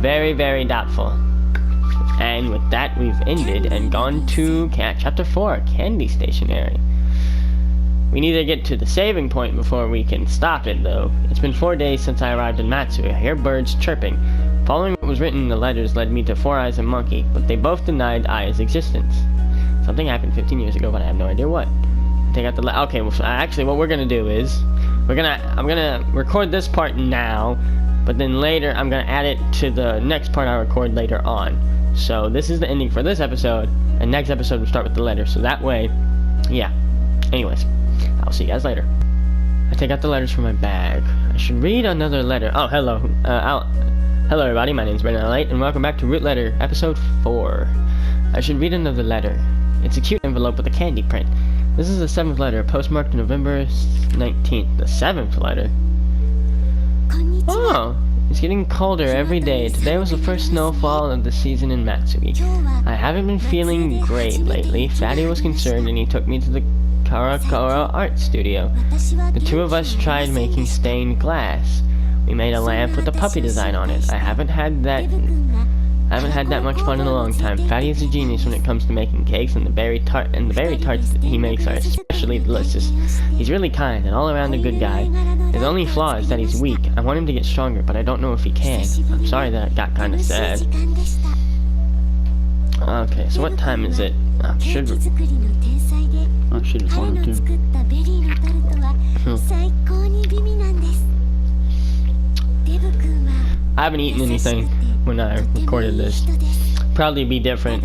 very, very doubtful. And with that, we've ended and gone to chapter 4, Candy Stationery. We need to get to the saving point before we can stop it, though. It's been 4 days since I arrived in Matsu. I hear birds chirping. Following what was written in the letters led me to Four Eyes and Monkey, but they both denied Aya's existence. Something happened 15 years ago, but I have no idea what. Take out the okay, well, actually, what we're gonna do is I'm gonna record this part now, but then later I'm gonna add it to the next part I record later on. So this is the ending for this episode, and next episode we'll start with the letter. So that way, yeah. Anyways, I'll see you guys later. I take out the letters from my bag. I should read another letter. Oh, hello. Hello, everybody. My name's Brendan Light, and welcome back to Root Letter, Episode 4. I should read another letter. It's a cute envelope with a candy print. This is the 7th letter, postmarked November 19th. The 7th letter? Oh, it's getting colder every day. Today was the first snowfall of the season in Matsui. I haven't been feeling great lately. Fatty was concerned, and he took me to the Karakura art studio. The two of us tried making stained glass. We made a lamp with a puppy design on it. I haven't had that much fun in a long time. Fatty is a genius when it comes to making cakes, and the berry tarts that he makes are especially delicious. He's really kind and all around a good guy. His only flaw is that he's weak. I want him to get stronger, but I don't know if he can. I'm sorry that it got kind of sad. Okay, so what time is it? Should have phoned him too. I haven't eaten anything when I recorded this. Probably be different.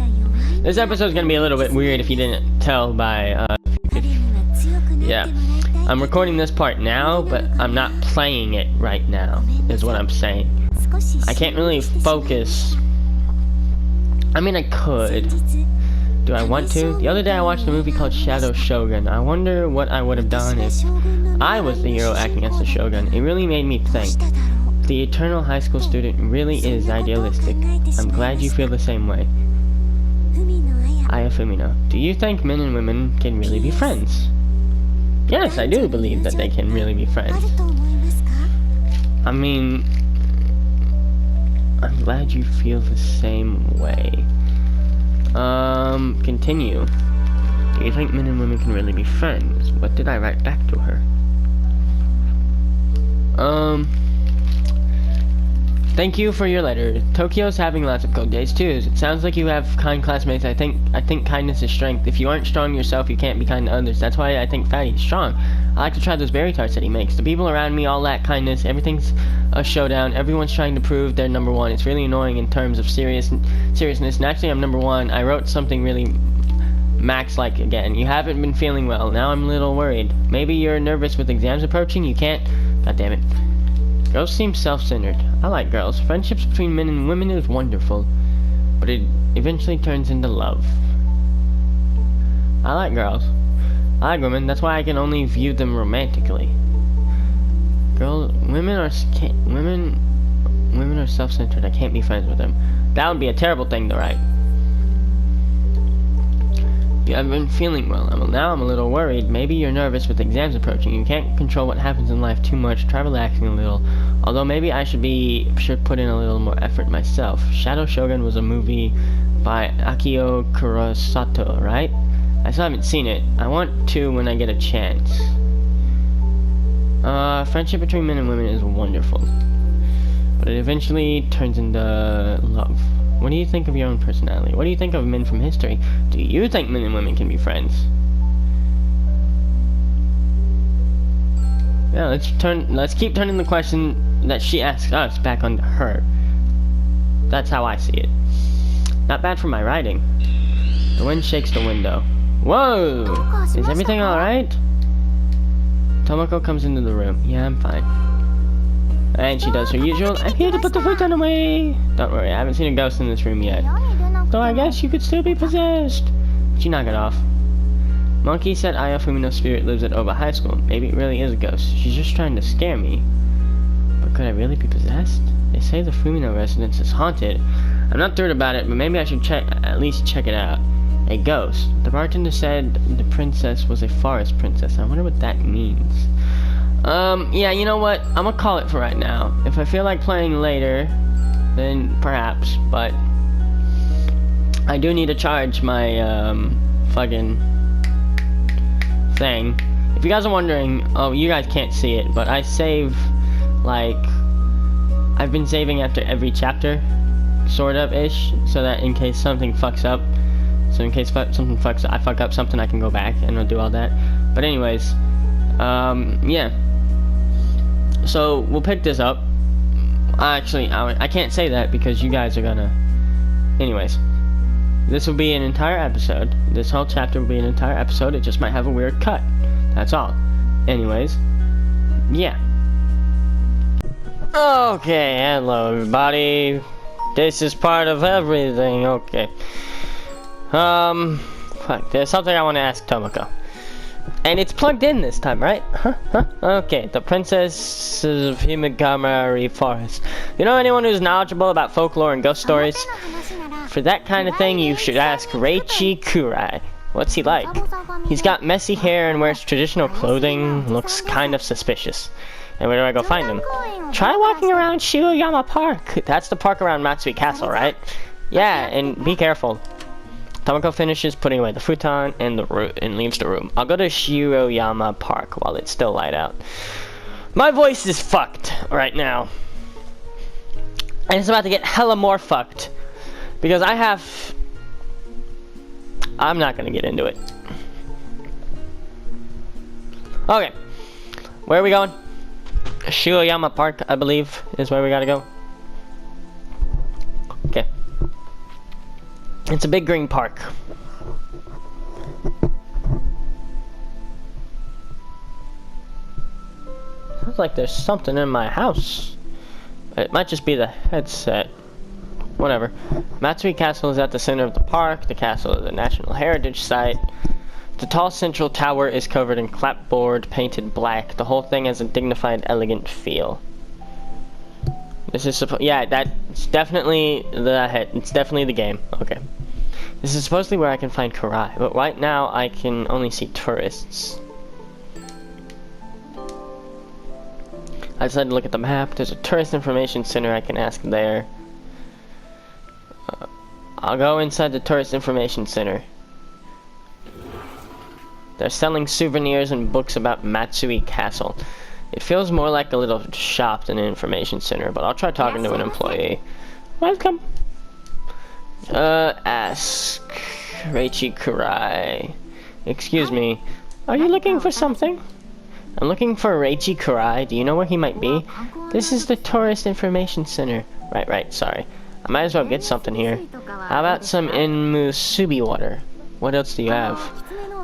This episode's gonna be a little bit weird if you didn't tell by, yeah. I'm recording this part now, but I'm not playing it right now, is what I'm saying. I can't really focus. I mean, I could. Do I want to? The other day I watched a movie called Shadow Shogun. I wonder what I would have done if I was the hero acting as the Shogun. It really made me think. The eternal high school student really is idealistic. I'm glad you feel the same way. Aya Fumino. Do you think men and women can really be friends? Yes, I do believe that they can really be friends. I mean, I'm glad you feel the same way. Continue. Do you think men and women can really be friends? What did I write back to her? Thank you for your letter. Tokyo's having lots of cold days too. It sounds like you have kind classmates. I think kindness is strength. If you aren't strong yourself, you can't be kind to others. That's why I think Fatty is strong. I like to try those berry tarts that he makes. The people around me all lack kindness. Everything's a showdown. Everyone's trying to prove they're number one. It's really annoying in terms of seriousness. And actually, I'm number one. I wrote something really Max-like again. You haven't been feeling well. Now I'm a little worried. Maybe you're nervous with exams approaching. You can't. God damn it. Girls seem self-centered. I like girls. Friendships between men and women is wonderful, but it eventually turns into love. I like girls. I like women. That's why I can only view them romantically. Women are self-centered. I can't be friends with them. That would be a terrible thing to write. You haven't been feeling well. Now I'm a little worried. Maybe you're nervous with exams approaching. You can't control what happens in life too much. Try relaxing a little. Although maybe I should put in a little more effort myself. Shadow Shogun was a movie by Akio Kurosato, right? I still haven't seen it. I want to when I get a chance. Friendship between men and women is wonderful, but it eventually turns into love. What do you think of your own personality? What do you think of men from history? Do you think men and women can be friends? Yeah, let's keep turning the question that she asks us back onto her. That's how I see it. Not bad for my writing. The wind shakes the window. Whoa! Is everything alright? Tomoko comes into the room. Yeah, I'm fine. And she does her usual, I'm here to put the futon away! Don't worry, I haven't seen a ghost in this room yet. Though I guess you could still be possessed. She knock it off. Monkey said Aya Fumino's spirit lives at Oba High School. Maybe it really is a ghost. She's just trying to scare me. But could I really be possessed? They say the Fumino residence is haunted. I'm not thrilled about it, but maybe I should at least check it out. A ghost. The bartender said the princess was a forest princess. I wonder what that means. Yeah, you know what? I'm gonna call it for right now. If I feel like playing later, then perhaps, but I do need to charge my fucking thing. If you guys are wondering, oh, you guys can't see it, but I save, like, I've been saving after every chapter, sort of ish, so that in case something fucks up, so in case something fucks up, I fuck up something, I can go back and I'll do all that. But anyways, yeah. So we'll pick this up. Actually, I can't say that because you guys are gonna. Anyways, this will be an entire episode. This whole chapter will be an entire episode. It just might have a weird cut. That's all. Anyways, yeah. Okay, hello everybody. This is part of everything. Okay. Fuck. There's something I want to ask Tomoko. And it's plugged in this time, right? Huh? Okay, the Princess of Himigami Forest. You know anyone who's knowledgeable about folklore and ghost stories? For that kind of thing, you should ask Reichi Kurai. What's he like? He's got messy hair and wears traditional clothing. Looks kind of suspicious. And where do I go find him? Try walking around Shiroyama Park. That's the park around Matsui Castle, right? Yeah, and be careful. Tomoko finishes putting away the futon and leaves the room. I'll go to Shiroyama Park while it's still light out. My voice is fucked right now. And it's about to get hella more fucked. Because I'm not gonna get into it. Okay. Where are we going? Shiroyama Park, I believe, is where we gotta go. Okay. It's a big green park. Sounds like there's something in my house. It might just be the headset. Whatever. Matsui Castle is at the center of the park. The castle is a National Heritage Site. The tall central tower is covered in clapboard, painted black. The whole thing has a dignified, elegant feel. This is yeah, that's definitely it's definitely the game. Okay. This is supposedly where I can find Kurai, but right now I can only see tourists. I decided to look at the map. There's a tourist information center I can ask there. I'll go inside the tourist information center. They're selling souvenirs and books about Matsui Castle. It feels more like a little shop than an information center, but I'll try talking to an employee. Welcome. Ask Reichi Kurai. Excuse me, are you looking for something? I'm looking for Reichi Kurai. Do you know where he might be? This is the tourist information center. Right, sorry. I might as well get something here. How about some Musubi water? What else do you have?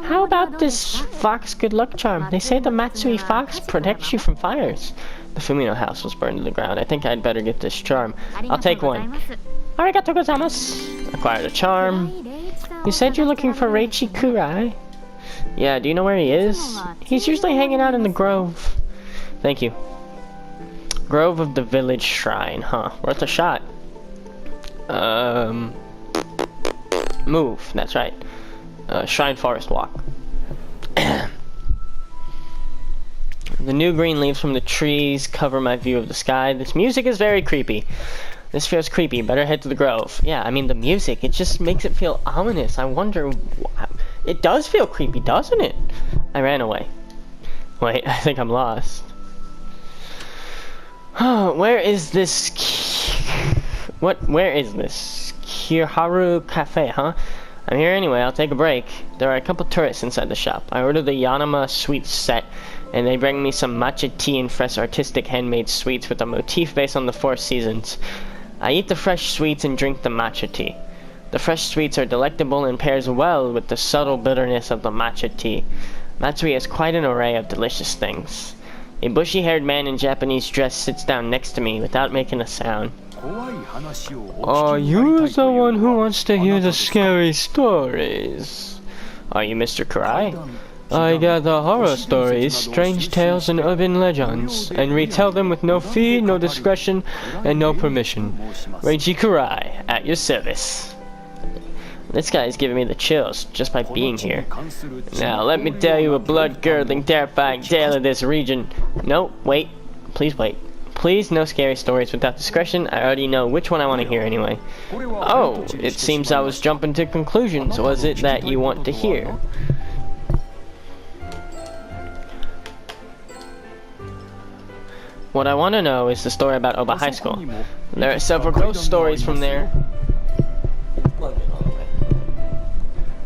How about this fox good luck charm? They say the Matsui fox protects you from fires. The Fumino house was burned to the ground. I think I'd better get this charm. I'll take one. Arigatou gozaimasu. Acquired a charm. You said you're looking for Reichi Kurai? Yeah, do you know where he is? He's usually hanging out in the grove. Thank you. Grove of the Village Shrine, huh? Worth a shot. Move, that's right. Shrine Forest Walk. The new green leaves from the trees cover my view of the sky. This music is very creepy. This feels creepy. Better head to the grove. Yeah, I mean the music, it just makes it feel ominous. I wonder... It does feel creepy, doesn't it? I ran away. Wait, I think I'm lost. Oh, where is this... Where is this? Kiharu Cafe, huh? I'm here anyway, I'll take a break. There are a couple tourists inside the shop. I ordered the Yanama sweets set, and they bring me some matcha tea and fresh artistic handmade sweets with a motif based on the 4 seasons. I eat the fresh sweets and drink the matcha tea. The fresh sweets are delectable and pairs well with the subtle bitterness of the matcha tea. Matsui has quite an array of delicious things. A bushy-haired man in Japanese dress sits down next to me without making a sound. Are you the one who wants to hear the scary stories? Are you Mr. Kurai? I gather horror stories, strange tales, and urban legends, and retell them with no fee, no discretion, and no permission. Reichi Kurai, at your service. This guy is giving me the chills just by being here. Now, let me tell you a blood-curdling, terrifying tale of this region. No, wait. Please wait. Please, no scary stories without discretion. I already know which one I want to hear anyway. Oh, it seems I was jumping to conclusions. Was it that you want to hear? What I want to know is the story about Oba High School. There are several ghost stories from there.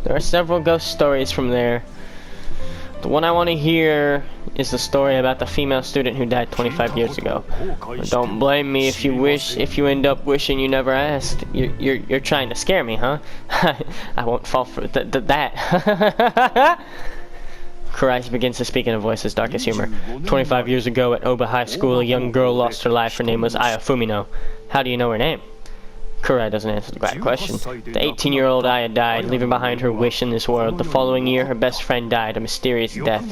There are several ghost stories from there. The one I want to hear is the story about the female student who died 25 years ago. But don't blame me if you end up wishing you never asked. You're trying to scare me, huh? I won't fall for that. Kurai begins to speak in a voice as dark as humor. 25 years ago at Oba High School, a young girl lost her life. Her name was Aya Fumino. How do you know her name? Kurai doesn't answer the right question. The 18-year-old Aya died, leaving behind her wish in this world. The following year, her best friend died, a mysterious death.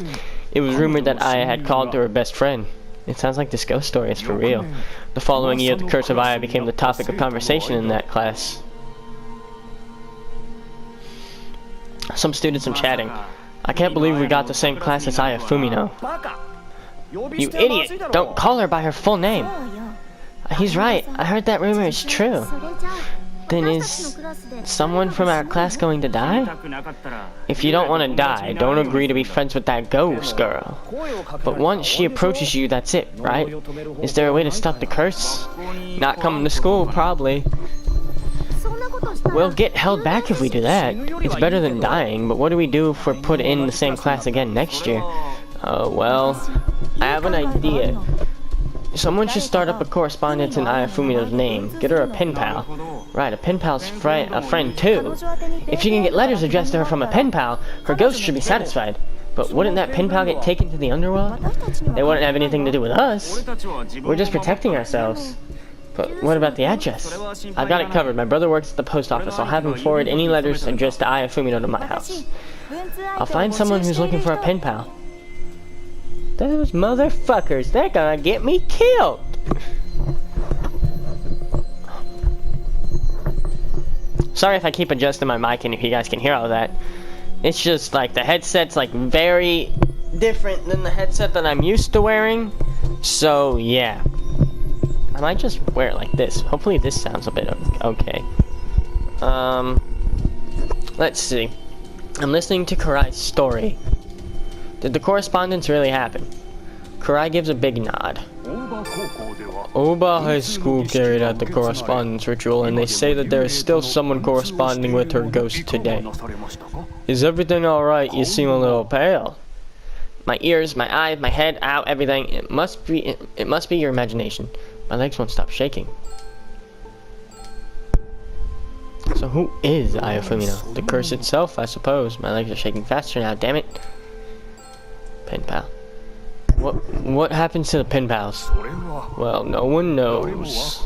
It was rumored that Aya had called to her best friend. It sounds like this ghost story is for real. The following year, the curse of Aya became the topic of conversation in that class. Some students are chatting. I can't believe we got the same class as Aya Fumino. You idiot! Don't call her by her full name. He's right. I heard that rumor is true. Then is someone from our class going to die? If you don't want to die, don't agree to be friends with that ghost girl. But once she approaches you, that's it, right? Is there a way to stop the curse? Not coming to school, probably. We'll get held back if we do that. It's better than dying, but what do we do if we're put in the same class again next year? Well, I have an idea. Someone should start up a correspondence in Aya Fumino's name. Get her a pen pal. Right, a pen pal's a friend too. If she can get letters addressed to her from a pen pal, her ghost should be satisfied. But wouldn't that pen pal get taken to the underworld? They wouldn't have anything to do with us. We're just protecting ourselves. But what about the address? I got it covered. My brother works at the post office. I'll have him forward any letters addressed to Aya Fumino to my house. I'll find someone who's looking for a pen pal. Those motherfuckers, they're gonna get me killed! Sorry if I keep adjusting my mic and if you guys can hear all of that. It's just like the headset's like very different than the headset that I'm used to wearing. So yeah. I might just wear it like this. Hopefully this sounds a bit okay. Let's see. I'm listening to Kurai's story. Did the correspondence really happen? Kurai gives a big nod. Oba High School carried out the correspondence ritual, and they say that there is still someone corresponding with her ghost today. Is everything alright? You seem a little pale. My ears, my eyes, my head, ow, everything. It must be your imagination. My legs won't stop shaking. So who is Aya Fumino? The curse itself, I suppose. My legs are shaking faster now, damn it. Pen pal. What happens to the pen pals? Well, no one knows.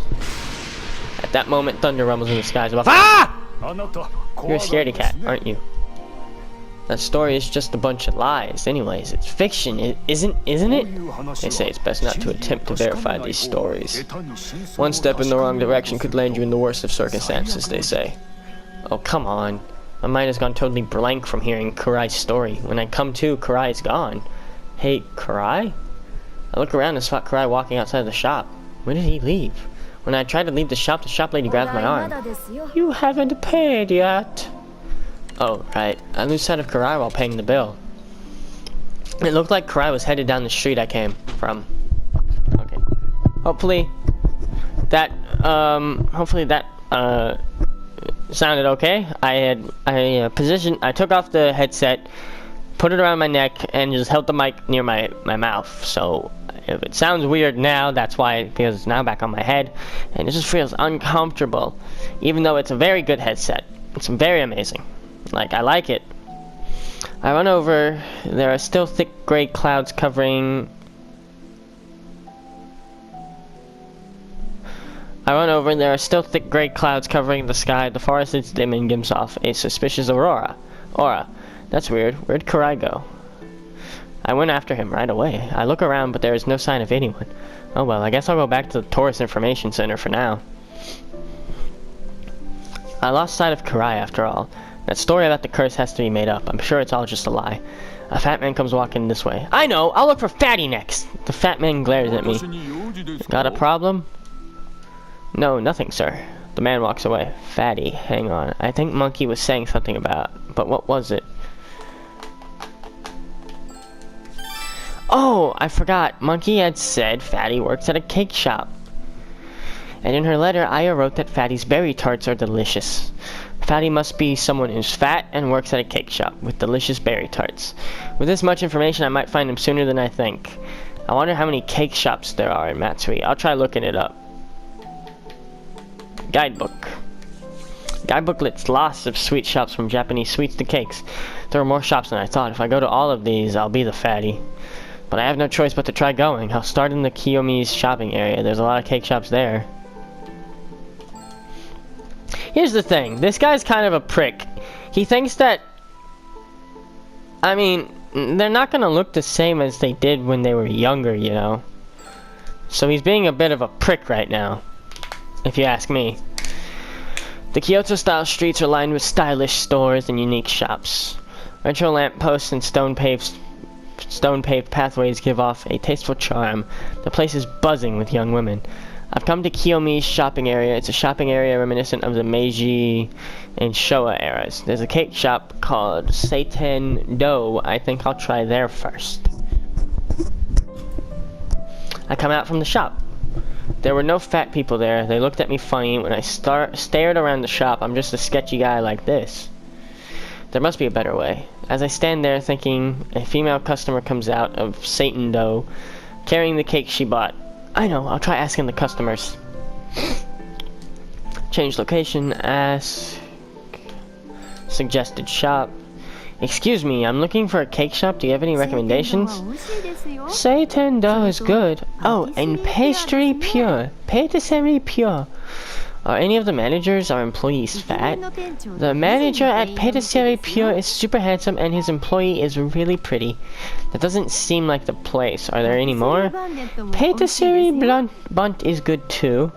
At that moment, thunder rumbles in the skies above. Ah! You're a scaredy cat, aren't you? That story is just a bunch of lies. Anyways, it's fiction, isn't it? They say it's best not to attempt to verify these stories. One step in the wrong direction could land you in the worst of circumstances, they say. Oh, come on. My mind has gone totally blank from hearing Kurai's story. When I come to, Kurai's gone. Hey, Kurai? I look around and spot Kurai walking outside the shop. When did he leave? When I tried to leave the shop lady grabs my arm. You haven't paid yet. Oh, right. I lose sight of Kurai while paying the bill. It looked like Kurai was headed down the street I came from. Okay. Hopefully that sounded okay. I took off the headset, put it around my neck, and just held the mic near my mouth. So if it sounds weird now, that's why, because it's now back on my head, and it just feels uncomfortable. Even though it's a very good headset. It's very amazing. Like, I like it. I run over. There are still thick gray clouds covering. There are still thick gray clouds covering the sky. The forest is dim and gives off a suspicious aura. That's weird. Where'd Kurai go? I went after him right away. I look around, but there is no sign of anyone. Oh well, I guess I'll go back to the Tourist Information Center for now. I lost sight of Kurai after all. That story about the curse has to be made up. I'm sure it's all just a lie. A fat man comes walking this way. I know! I'll look for Fatty next! The fat man glares at me. Got a problem? No, nothing, sir. The man walks away. Fatty, hang on. I think Monkey was saying something about, but what was it? Oh, I forgot. Monkey had said Fatty works at a cake shop. And in her letter, Aya wrote that Fatty's berry tarts are delicious. Fatty must be someone who's fat and works at a cake shop with delicious berry tarts. With this much information, I might find him sooner than I think. I wonder how many cake shops there are in Matsuri. I'll try looking it up. Guidebook. Guidebook lists lots of sweet shops from Japanese sweets to cakes. There are more shops than I thought. If I go to all of these, I'll be the fatty. But I have no choice but to try going. I'll start in the Kiyomi's shopping area. There's a lot of cake shops there. Here's the thing. This guy's kind of a prick. He thinks that... I mean, they're not gonna look the same as they did when they were younger, you know? So he's being a bit of a prick right now, if you ask me. The Kyoto-style streets are lined with stylish stores and unique shops. Retro lampposts and stone-paved pathways give off a tasteful charm. The place is buzzing with young women. I've come to Kiyomi's shopping area. It's a shopping area reminiscent of the Meiji and Showa eras. There's a cake shop called Seiten Do. I think I'll try there first. I come out from the shop. There were no fat people there. They looked at me funny when I stared around the shop. I'm just a sketchy guy like this. There must be a better way. As I stand there thinking, a female customer comes out of Satan Dough, carrying the cake she bought. I know, I'll try asking the customers. Change location, ask... Suggested shop. Excuse me, I'm looking for a cake shop. Do you have any recommendations? Satan Dough is good. Oh, and pastry pure. Patisserie pure. Are any of the managers or employees fat? The manager at Patisserie Pure is super handsome and his employee is really pretty. That doesn't seem like the place. Are there any more? Patisserie Bunt is good too.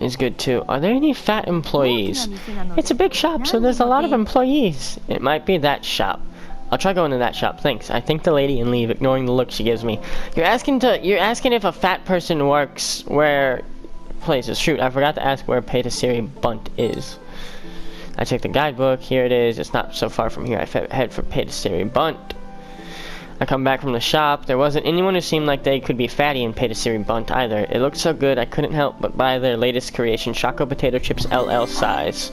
Is good too. Are there any fat employees? It's a big shop, so there's a lot of employees. It might be that shop. I'll try going to that shop, thanks. I thank the lady and leave, ignoring the look she gives me. You're asking if a fat person works where places. Shoot, I forgot to ask where Patisserie Bunt is. I check the guidebook, here it is. It's not so far from here. I head for Patisserie Bunt. I come back from the shop. There wasn't anyone who seemed like they could be fatty in Patisserie Bunt either. It looked so good I couldn't help but buy their latest creation, Choco Potato Chips LL size.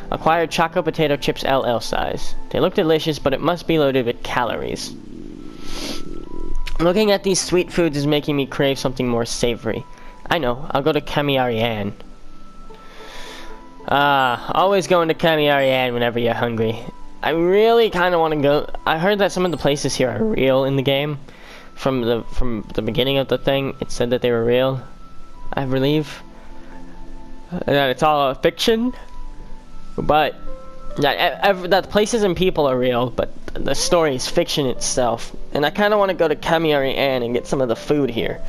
Acquired Choco Potato Chips LL size. They look delicious, but it must be loaded with calories. Looking at these sweet foods is making me crave something more savory. I know, I'll go to Kamiari-an. Always going to Kamiari-an whenever you're hungry. I really kind of want to go. I heard that some of the places here are real in the game. From the beginning of the thing, it said that they were real, I believe. And that it's all a fiction. But that the places and people are real, but the story is fiction itself. And I kind of want to go to Kamiari-an and get some of the food here.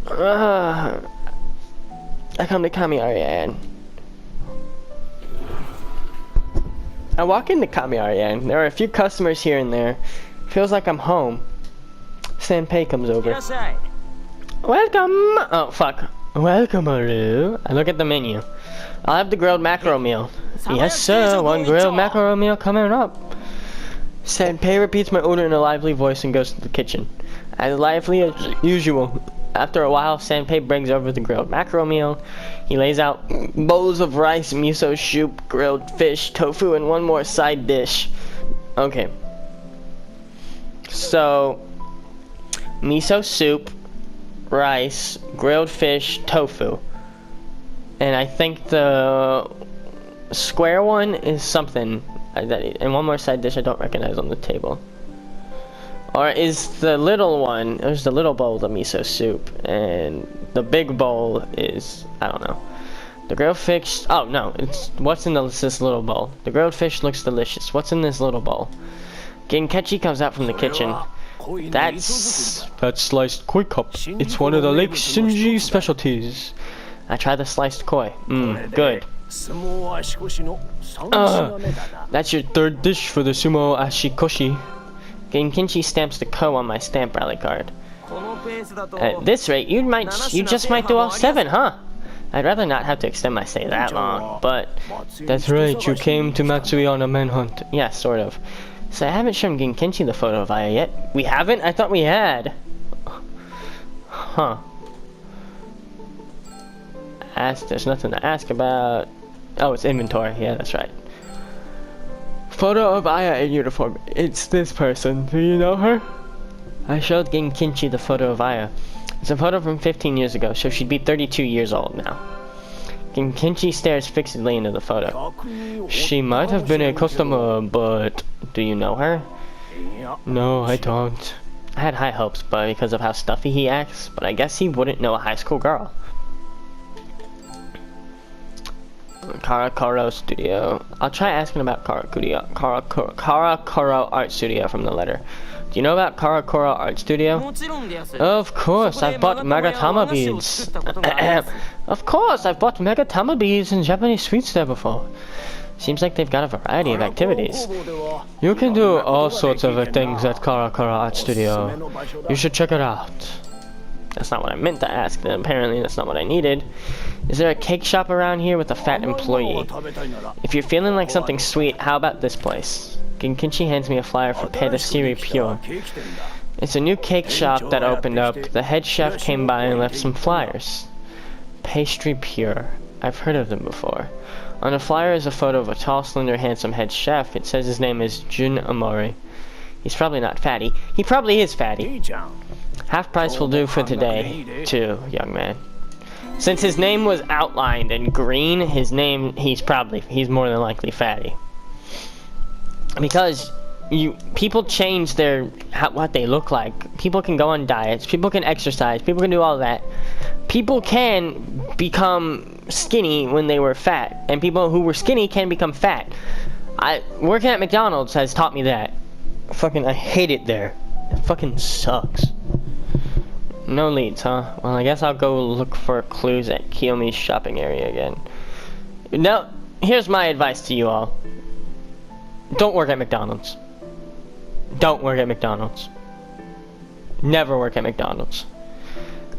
I come to Kamiari-an. I walk into Kamiari-an. There are a few customers here and there. Feels like I'm home. Sanpei comes over. Welcome! Oh, fuck. Welcome, Aru. I look at the menu. I'll have the grilled mackerel meal. Yes, sir. One grilled mackerel meal coming up. Sanpei repeats my order in a lively voice and goes to the kitchen. As lively as usual. After a while, Sanpei brings over the grilled mackerel meal. He lays out bowls of rice, miso soup, grilled fish, tofu, and one more side dish. Okay. So, miso soup, rice, grilled fish, tofu. And I think the square one is something. And one more side dish I don't recognize on the table. Or is the little one, there's the little bowl, the miso soup, and the big bowl is, I don't know. The grilled fish, oh no, it's, what's in this little bowl? The grilled fish looks delicious. What's in this little bowl? Genkechi comes out from the kitchen. That's sliced koi cup. It's one of the Lake Shinji specialties. I tried the sliced koi. Good. That's your third dish for the sumo ashikoshi. Genkinchi stamps the ko on my stamp rally card. At this rate, you just might do all 7, huh? I'd rather not have to extend my stay that long, but... That's right, you came to Matsui on a manhunt. Yeah, sort of. So I haven't shown Genkinchi the photo of Aya yet. We haven't? I thought we had. Huh. There's nothing to ask about. Oh, it's inventory. Yeah, that's right. Photo of Aya in uniform. It's this person. Do you know her? I showed Genkinchi the photo of Aya. It's a photo from 15 years ago, so she'd be 32 years old now. Genkinchi stares fixedly into the photo. She might have been a customer, but do you know her? No, I don't. I had high hopes, but because of how stuffy he acts, but I guess he wouldn't know a high school girl. Karakuro Studio. I'll try asking about Karakuro Art Studio from the letter. Do you know about Karakuro Art Studio? Of course, I've bought Magatama beads. Of course, I've bought Magatama beads and Japanese sweets there before. Seems like they've got a variety of activities. You can do all sorts of things at Karakuro Art Studio. You should check it out. That's not what I meant to ask, then apparently that's not what I needed. Is there a cake shop around here with a fat employee? If you're feeling like something sweet, how about this place? Genkinchi hands me a flyer for Pedasiri Pure. It's a new cake shop that opened up. The head chef came by and left some flyers. Pastry Pure. I've heard of them before. On the flyer is a photo of a tall, slender, handsome head chef. It says his name is Jun Amori. He's probably not fatty. He probably is fatty. Half price will do for today, too, young man. Since his name was outlined in green, he's more than likely fatty. Because people change what they look like. People can go on diets, people can exercise, people can do all that. People can become skinny when they were fat, and people who were skinny can become fat. Working at McDonald's has taught me that. I hate it there. It fucking sucks. No leads, huh? Well, I guess I'll go look for clues at Kiyomi's shopping area again. Now, here's my advice to you all. Don't work at McDonald's. Don't work at McDonald's. Never work at McDonald's.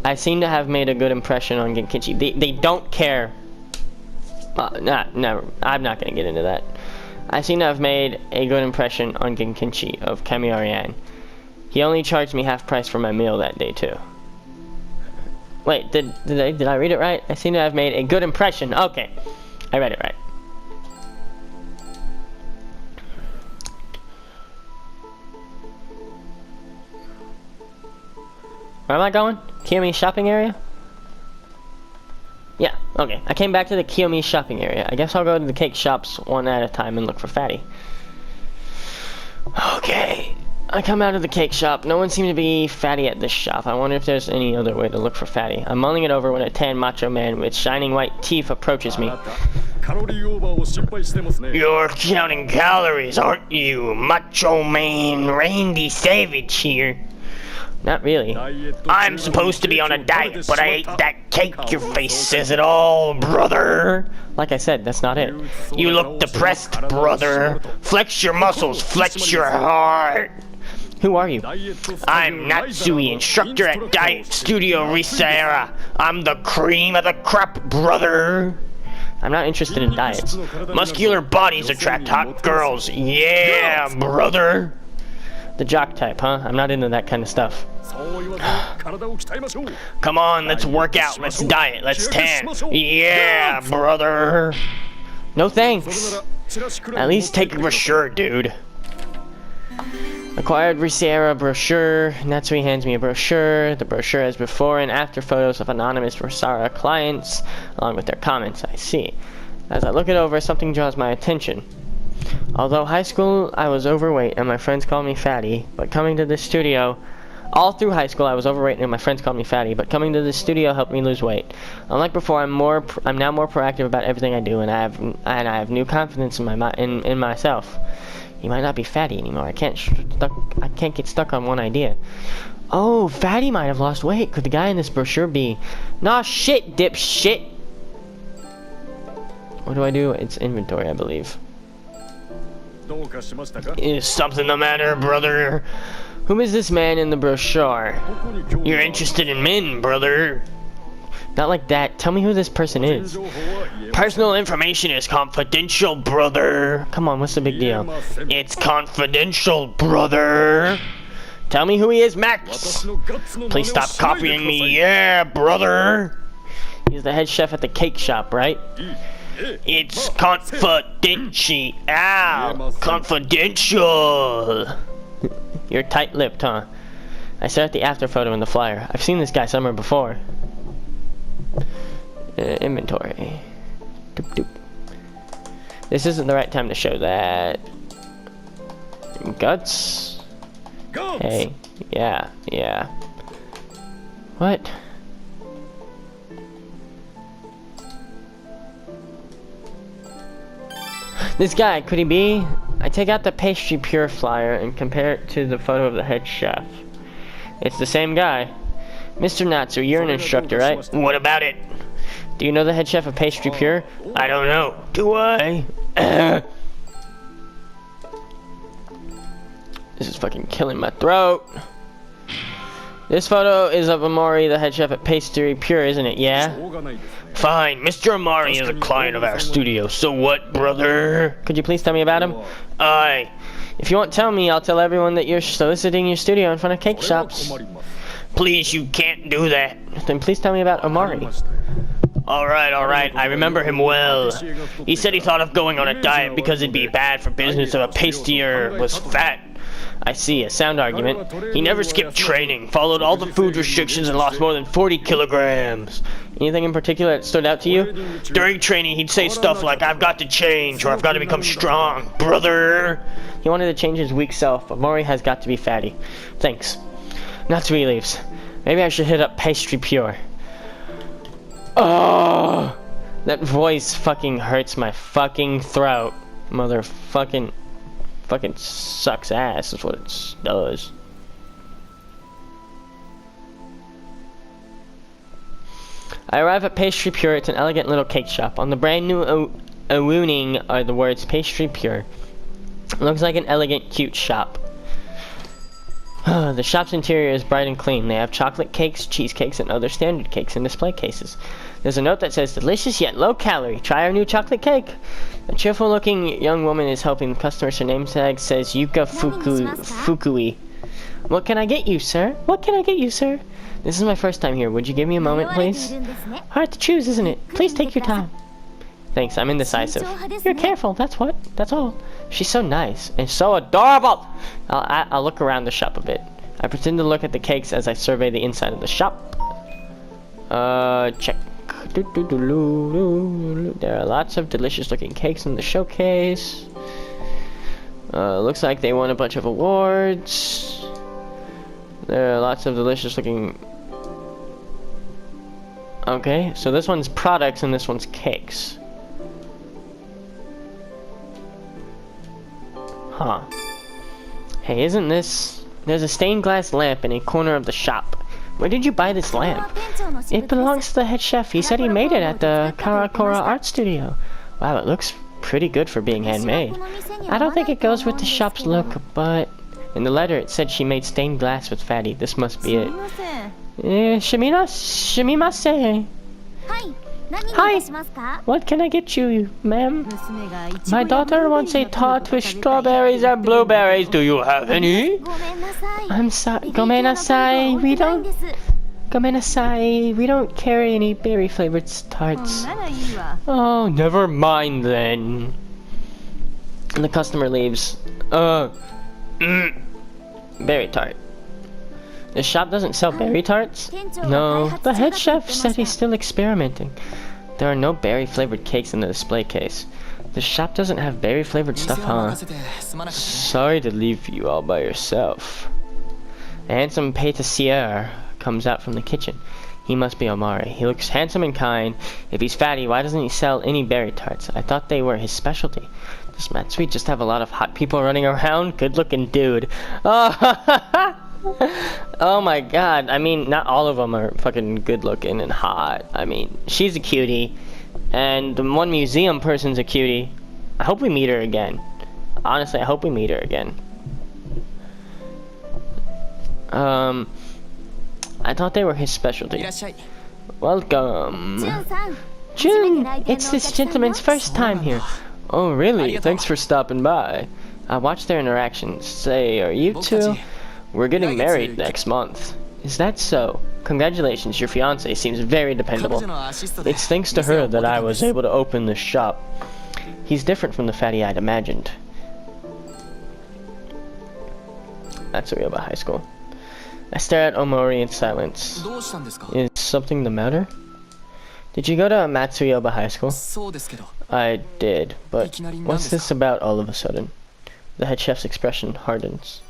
I seem to have made a good impression on Genkinchi. They don't care. Never. I'm not gonna get into that. I seem to have made a good impression on Genkinchi of Kamiarian. He only charged me half price for my meal that day too. Wait, did I read it right? I seem to have made a good impression. Okay, I read it right. Where am I going? Kiyomi shopping area? Yeah, okay. I came back to the Kiyomi shopping area. I guess I'll go to the cake shops one at a time and look for Fatty. Okay. I come out of the cake shop. No one seemed to be Fatty at this shop. I wonder if there's any other way to look for Fatty. I'm mulling it over when a tan macho man with shining white teeth approaches me. You're counting calories, aren't you? Macho man Randy Savage here. Not really. I'm supposed to be on a diet, but I ate that cake. Your face says it all, brother. Like I said, that's not it. You look depressed, brother. Flex your muscles, flex your heart. Who are you? I'm Natsui, instructor at Diet Studio Risaera. I'm the cream of the crop, brother. I'm not interested in diets. Muscular bodies attract hot girls. Yeah, brother. The jock type, huh? I'm not into that kind of stuff. Come on, let's work out, let's diet, let's tan. Yeah, brother. No thanks. At least take a brochure, dude. Acquired Risaera brochure. Natsui hands me a brochure. The brochure has before and after photos of anonymous Risaera clients, along with their comments. I see. As I look it over, something draws my attention. Although high school, I was overweight and my friends called me fatty, but coming to this studio, all through high school I was overweight and my friends called me fatty, but coming to this studio helped me lose weight. Unlike before, I'm now more proactive about everything I do, and I have new confidence in myself. He might not be Fatty anymore. I can't get stuck on one idea. Oh, Fatty might have lost weight. Could the guy in this brochure be? Nah, shit, dipshit. What do I do? It's inventory, I believe. Is something the matter, brother? Who is this man in the brochure? You're interested in men, brother. Not like that. Tell me who this person is. Personal information is confidential, brother. Come on, what's the big deal? It's confidential, brother. Tell me who he is, Max. Please stop copying me. Yeah, brother. He's the head chef at the cake shop, right? It's confidential. Ow, confidential. You're tight-lipped, huh? I stared at the after photo in the flyer. I've seen this guy somewhere before. Inventory. Doop, doop. This isn't the right time to show that. Guts? Hey, yeah. What? This guy, could he be? I take out the pastry pure flyer and compare it to the photo of the head chef. It's the same guy. Mr. Natsu, you're an instructor, right? What about it? Do you know the head chef of Pastry Pure? I don't know. Do I? This is fucking killing my throat. This photo is of Amari, the head chef at Pastry Pure, isn't it? Yeah? Fine. Mr. Amari is a client of our studio. So what, brother? Could you please tell me about him? Aye. If you won't tell me, I'll tell everyone that you're soliciting your studio in front of cake shops. Please, you can't do that. Then please tell me about Amari. Alright, I remember him well. He said he thought of going on a diet because it'd be bad for business if a pastier was fat. I see, a sound argument. He never skipped training, followed all the food restrictions, and lost more than 40 kilograms. Anything in particular that stood out to you? During training, he'd say stuff like, I've got to change, or I've got to become strong, brother. He wanted to change his weak self. Amari has got to be fatty. Thanks. Natsuki leaves. Maybe I should hit up Pastry Pure. Oh, that voice fucking hurts my fucking throat. Motherfucking sucks ass is what it does. I arrive at Pastry Pure. It's an elegant little cake shop. On the brand new awooning are the words Pastry Pure. It looks like an elegant, cute shop. The shop's interior is bright and clean. They have chocolate cakes, cheesecakes, and other standard cakes in display cases. There's a note that says, delicious yet low calorie. Try our new chocolate cake. A cheerful looking young woman is helping the customers. Her name tag says Yuka Fukui. What can I get you, sir? What can I get you, sir? This is my first time here. Would you give me a moment, please? Hard to choose, isn't it? Please take your time. Thanks, I'm indecisive. You're careful, that's what. That's all. She's so nice and so adorable. I'll look around the shop a bit. I pretend to look at the cakes as I survey the inside of the shop. Check. There are lots of delicious looking cakes in the showcase. Looks like they won a bunch of awards. There are lots of delicious looking... Okay, so this one's products and this one's cakes. Huh. Hey, isn't this... There's a stained glass lamp in a corner of the shop. Where did you buy this lamp? It belongs to the head chef. He said he made it at the Karakura Art Studio. Wow, it looks pretty good for being handmade. I don't think it goes with the shop's look, but... In the letter, it said she made stained glass with Fatty. This must be it. Shimimase. Hi. What can I get you, ma'am? My daughter wants a tart with strawberries and blueberries. Do you have any? I'm sorry. Gomenasai. We don't carry any berry flavored tarts. Oh, never mind then. And the customer leaves. Berry tart. The shop doesn't sell berry tarts? No, the head chef said he's still experimenting. There are no berry flavored cakes in the display case. The shop doesn't have berry flavored stuff, huh? Sorry to leave you all by yourself. A handsome pâtissier comes out from the kitchen. He must be Omari. He looks handsome and kind. If he's fatty, why doesn't he sell any berry tarts? I thought they were his specialty. Does Matsui just have a lot of hot people running around? Good looking dude. Oh, oh my god. I mean, not all of them are fucking good looking and hot. I mean, she's a cutie. And the one museum person's a cutie. I hope we meet her again. Honestly, I hope we meet her again. I thought they were his specialty. Welcome. Jun, it's this gentleman's first time here. Oh, really? Thanks for stopping by. I watched their interactions. Say, are you two? We're getting married next month. Is that so? Congratulations, your fiancé seems very dependable. It's thanks to her that I was able to open this shop. He's different from the fatty I'd imagined. Matsuyoba High School. I stare at Omori in silence. Is something the matter? Did you go to Matsuyoba High School? I did, but what's this about all of a sudden? The head chef's expression hardens.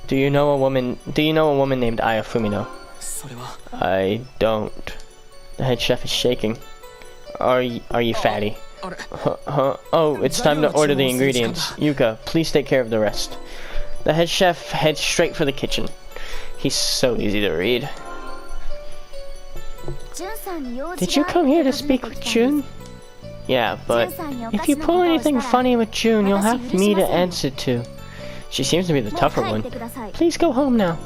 Do you know a woman named Aya Fumino? I don't. The head chef is shaking. Are you fatty? Oh, it's time to order the ingredients. Yuka, please take care of the rest. The head chef heads straight for the kitchen. He's so easy to read. Did you come here to speak with Jun? Yeah, but if you pull anything funny with Jun, you'll have me to answer to. She seems to be the tougher one. Please go home now.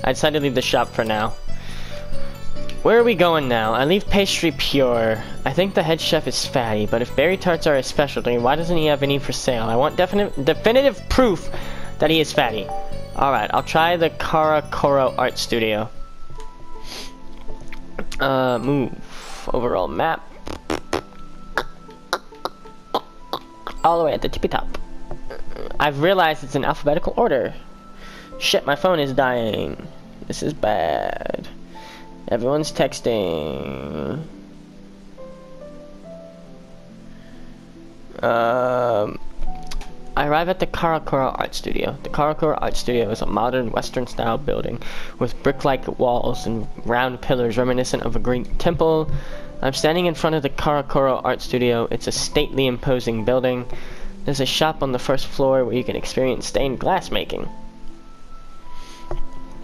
I decided to leave the shop for now. Where are we going now? I leave pastry pure. I think the head chef is fatty, but if berry tarts are his specialty, why doesn't he have any for sale? I want definitive proof that he is fatty. Alright, I'll try the Karakoro Art Studio. Move. Overall map. All the way at the tippy top. I've realized it's in alphabetical order. Shit, my phone is dying. This is bad. Everyone's texting. I arrive at the Karakura Art Studio. The Karakura Art Studio is a modern Western-style building with brick-like walls and round pillars reminiscent of a Greek temple. I'm standing in front of the Karakura Art Studio. It's a stately, imposing building. There's a shop on the first floor where you can experience stained glass making.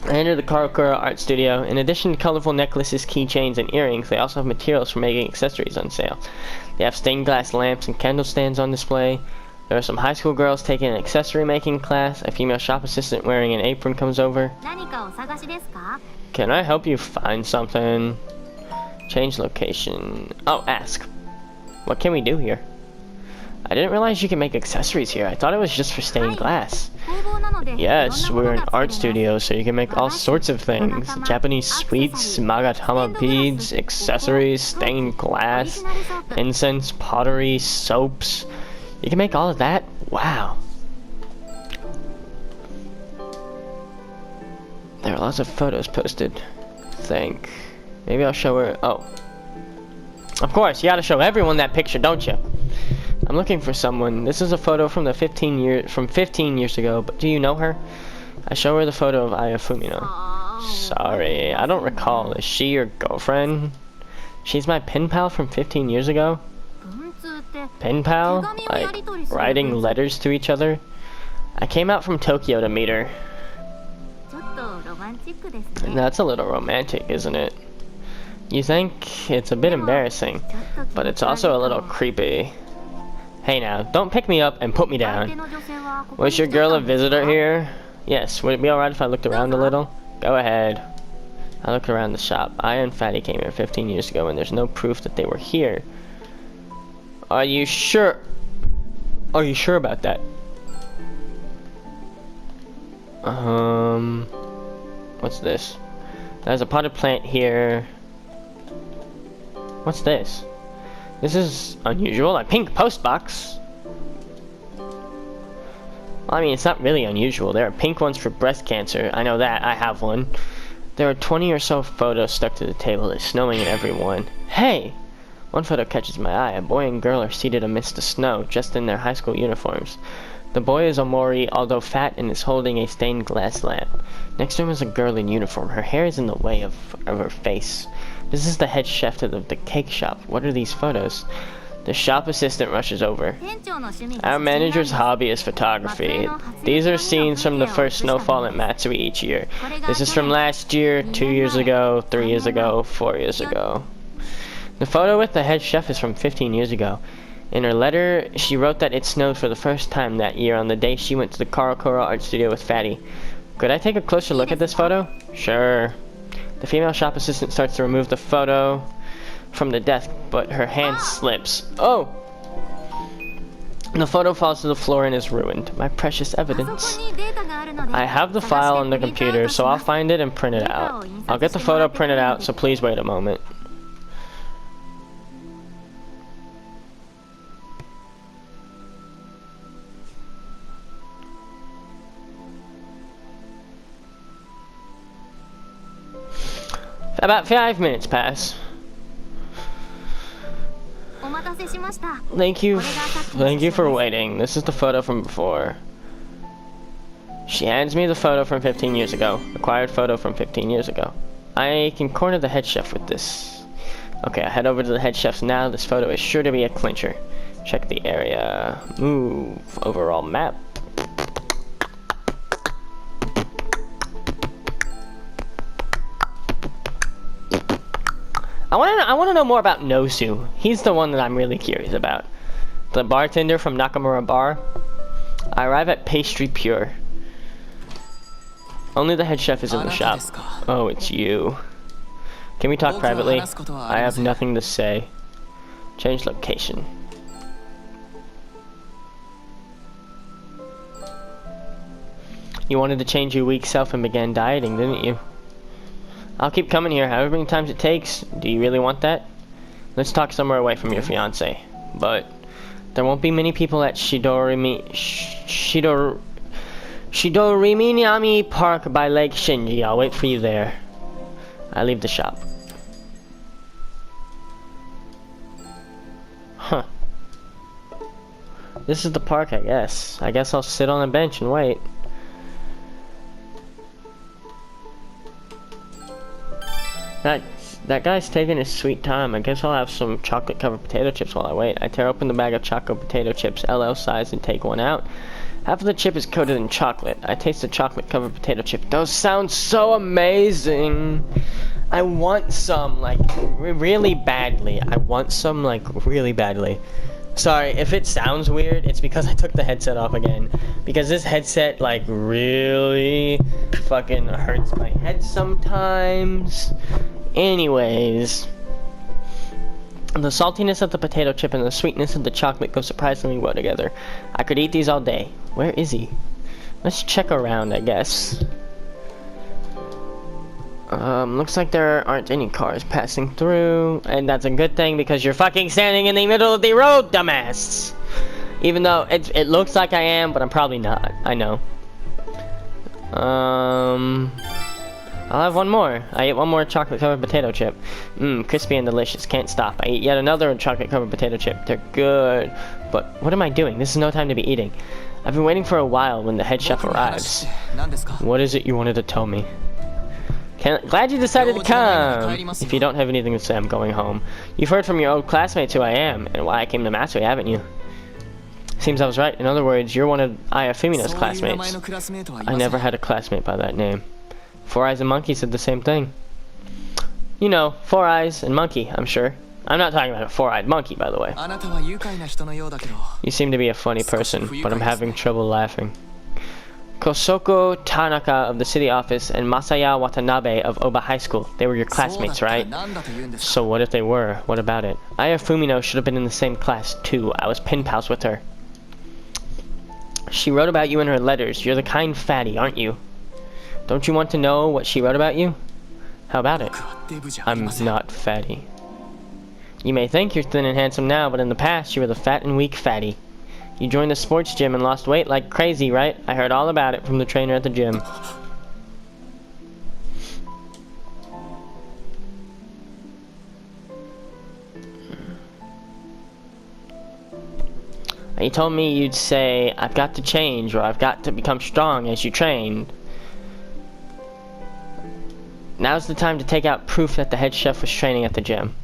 I enter the Karakura Art Studio. In addition to colorful necklaces, keychains, and earrings, they also have materials for making accessories on sale. They have stained glass lamps and candle stands on display. There are some high school girls taking an accessory making class. A female shop assistant wearing an apron comes over. Can I help you find something? Change location. Oh, ask. What can we do here? I didn't realize you can make accessories here. I thought it was just for stained glass. Yes, we're an art studio, so you can make all sorts of things. Japanese sweets, magatama beads, accessories, stained glass, incense, pottery, soaps. You can make all of that? Wow. There are lots of photos posted. Maybe I'll show her. Oh. Of course, you gotta show everyone that picture, don't you? I'm looking for someone. This is a photo from 15 years ago, but do you know her? I show her the photo of Aya Fumino. Sorry, I don't recall. Is she your girlfriend? She's my pen pal from 15 years ago? Pen pal? Like, writing letters to each other? I came out from Tokyo to meet her. And that's a little romantic, isn't it? You think it's a bit embarrassing, but it's also a little creepy. Hey now, don't pick me up and put me down. Was your girl a visitor here? Yes, would it be alright if I looked around a little? Go ahead. I looked around the shop. Aya and Fatty came here 15 years ago and there's no proof that they were here. Are you sure? Are you sure about that? What's this? There's a potted plant here. What's this? This is unusual. A pink post box. Well, I mean, it's not really unusual. There are pink ones for breast cancer. I know that. I have one. There are 20 or so photos stuck to the table. It's snowing in every one. Hey! One photo catches my eye. A boy and girl are seated amidst the snow, dressed in their high school uniforms. The boy is Omori, although fat, and is holding a stained glass lamp. Next to him is a girl in uniform. Her hair is in the way of her face. This is the head chef of the cake shop. What are these photos? The shop assistant rushes over. Our manager's hobby is photography. These are scenes from the first snowfall at Matsui each year. This is from last year, 2 years ago, 3 years ago, 4 years ago. The photo with the head chef is from 15 years ago. In her letter, she wrote that it snowed for the first time that year on the day she went to the Karakura art studio with Fatty. Could I take a closer look at this photo? Sure. The female shop assistant starts to remove the photo from the desk, but her hand slips. Oh! The photo falls to the floor and is ruined. My precious evidence. I have the file on the computer, so I'll find it and print it out. I'll get the photo printed out, so please wait a moment. About 5 minutes pass. Thank you for waiting. This is the photo from before. She hands me the photo from 15 years ago. Acquired photo from 15 years ago. I can corner the head chef with this. Okay, I head over to the head chef's now. This photo is sure to be a clincher. Check the area. Move. Overall map. I want to know more about Nosu. He's the one that I'm really curious about. The bartender from Nakamura Bar. I arrive at Pastry Pure. Only the head chef is in the shop. Oh, it's you. Can we talk privately? I have nothing to say. Change location. You wanted to change your weak self and began dieting, didn't you? I'll keep coming here however many times it takes. Do you really want that? Let's talk somewhere away from your fiancé. But there won't be many people at Shidoriminyami Park by Lake Shinji. I'll wait for you there. I leave the shop. Huh. This is the park, I guess. I guess I'll sit on a bench and wait. That guy's taking his sweet time. I guess I'll have some chocolate-covered potato chips while I wait. I tear open the bag of chocolate potato chips, LL size, and take one out. Half of the chip is coated in chocolate. I taste the chocolate-covered potato chip. Those sound so amazing. I want some, like, really badly. I want some, like, really badly. Sorry, if it sounds weird, it's because I took the headset off again. Because this headset, like, really fucking hurts my head sometimes. Anyways. The saltiness of the potato chip and the sweetness of the chocolate go surprisingly well together. I could eat these all day. Where is he? Let's check around, I guess. Looks like there aren't any cars passing through. And that's a good thing because you're fucking standing in the middle of the road, dumbass! Even though it looks like I am, but I'm probably not. I know. I'll have one more. I ate one more chocolate-covered potato chip. Mmm, crispy and delicious. Can't stop. I eat yet another chocolate-covered potato chip. They're good. But what am I doing? This is no time to be eating. I've been waiting for a while when the head chef arrives. What is it you wanted to tell me? Glad you decided to come. If you don't have anything to say, I'm going home. You've heard from your old classmates who I am and why I came to Matsui, haven't you? Seems I was right. In other words, you're one of Ayafumina's classmates. I never had a classmate by that name. Four Eyes and Monkey said the same thing. You know, Four Eyes and Monkey, I'm sure. I'm not talking about a four-eyed monkey, by the way. You seem to be a funny person, but I'm having trouble laughing. Kosoko Tanaka of the city office and Masaya Watanabe of Oba High School. They were your classmates, right? So what if they were? What about it? Aya Fumino should have been in the same class, too. I was pen pals with her. She wrote about you in her letters. You're the kind fatty, aren't you? Don't you want to know what she wrote about you? How about it? I'm not fatty. You may think you're thin and handsome now, but in the past you were the fat and weak fatty. You joined the sports gym and lost weight like crazy, right? I heard all about it from the trainer at the gym. You told me you'd say, I've got to change, or I've got to become strong as you train. Now's the time to take out proof that the head chef was training at the gym.